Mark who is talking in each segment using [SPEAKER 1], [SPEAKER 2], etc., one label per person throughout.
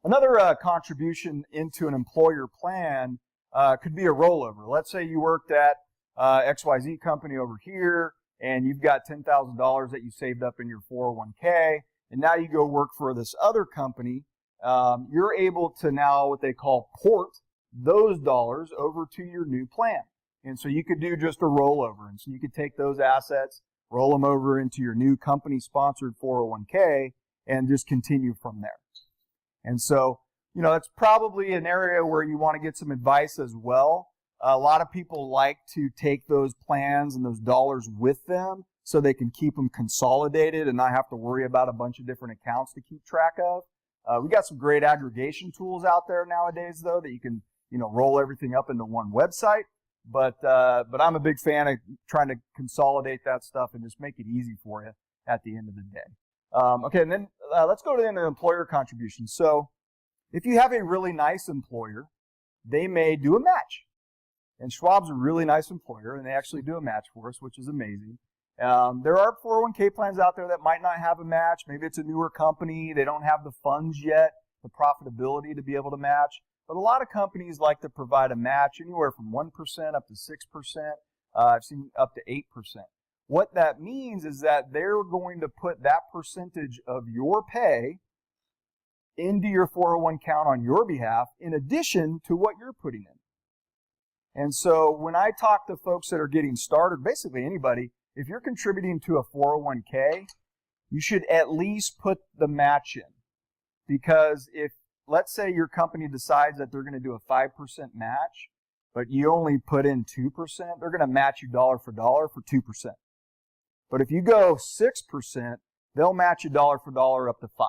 [SPEAKER 1] Another contribution into an employer plan could be a rollover. Let's say you worked at XYZ company over here, and you've got $10,000 that you saved up in your 401k, and now you go work for this other company. You're able to now what they call port those dollars over to your new plan. And so you could do just a rollover. And so you could take those assets, roll them over into your new company-sponsored 401k, and just continue from there. And so, you know, it's probably an area where you want to get some advice as well. A lot of people like to take those plans and those dollars with them so they can keep them consolidated and not have to worry about a bunch of different accounts to keep track of. We got some great aggregation tools out there nowadays, though, that you can, you know, roll everything up into one website. But I'm a big fan of trying to consolidate that stuff and just make it easy for you at the end of the day. Okay, and then let's go to the employer contributions. So if you have a really nice employer, they may do a match. And Schwab's a really nice employer, and they actually do a match for us, which is amazing. There are 401k plans out there that might not have a match. Maybe it's a newer company. They don't have the funds yet, the profitability to be able to match. But a lot of companies like to provide a match anywhere from 1% up to 6%. I've seen up to 8%. What that means is that they're going to put that percentage of your pay into your 401 account on your behalf in addition to what you're putting in. And so when I talk to folks that are getting started, basically anybody, if you're contributing to a 401k, you should at least put the match in. Because if, let's say your company decides that they're going to do a 5% match, but you only put in 2%, they're going to match you dollar for 2%. But if you go 6%, they'll match you dollar for dollar up to 5.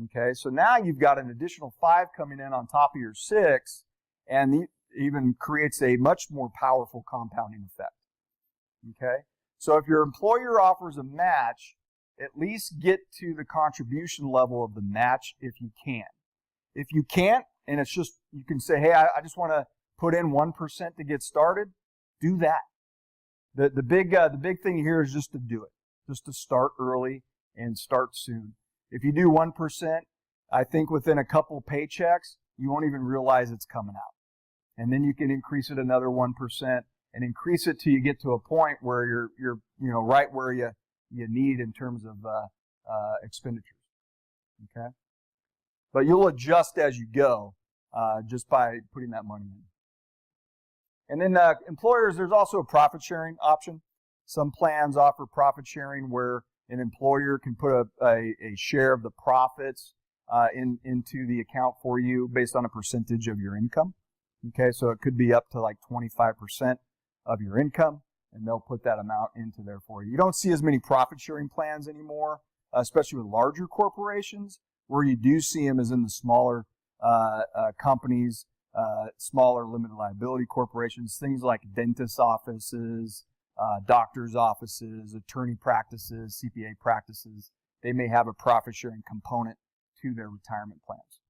[SPEAKER 1] Okay, so now you've got an additional 5 coming in on top of your 6, and even creates a much more powerful compounding effect. Okay, so if your employer offers a match, at least get to the contribution level of the match if you can. If you can't, and it's just, you can say, hey, I just want to put in 1% to get started, do that. The big thing here is just to do it, just to start early and start soon. If you do 1%, I think within a couple paychecks, you won't even realize it's coming out. And then you can increase it another 1% and increase it till you get to a point where you're right where you need in terms of expenditures. Okay, but you'll adjust as you go just by putting that money in. And then employers, there's also a profit sharing option. Some plans offer profit sharing where an employer can put a share of the profits into the account for you based on a percentage of your income. Okay, so it could be up to like 25% of your income, and they'll put that amount into there for you. You don't see as many profit sharing plans anymore, especially with larger corporations. Where you do see them is in the smaller companies, smaller limited liability corporations, things like dentist offices, doctor's offices, attorney practices, CPA practices. They may have a profit sharing component to their retirement plans.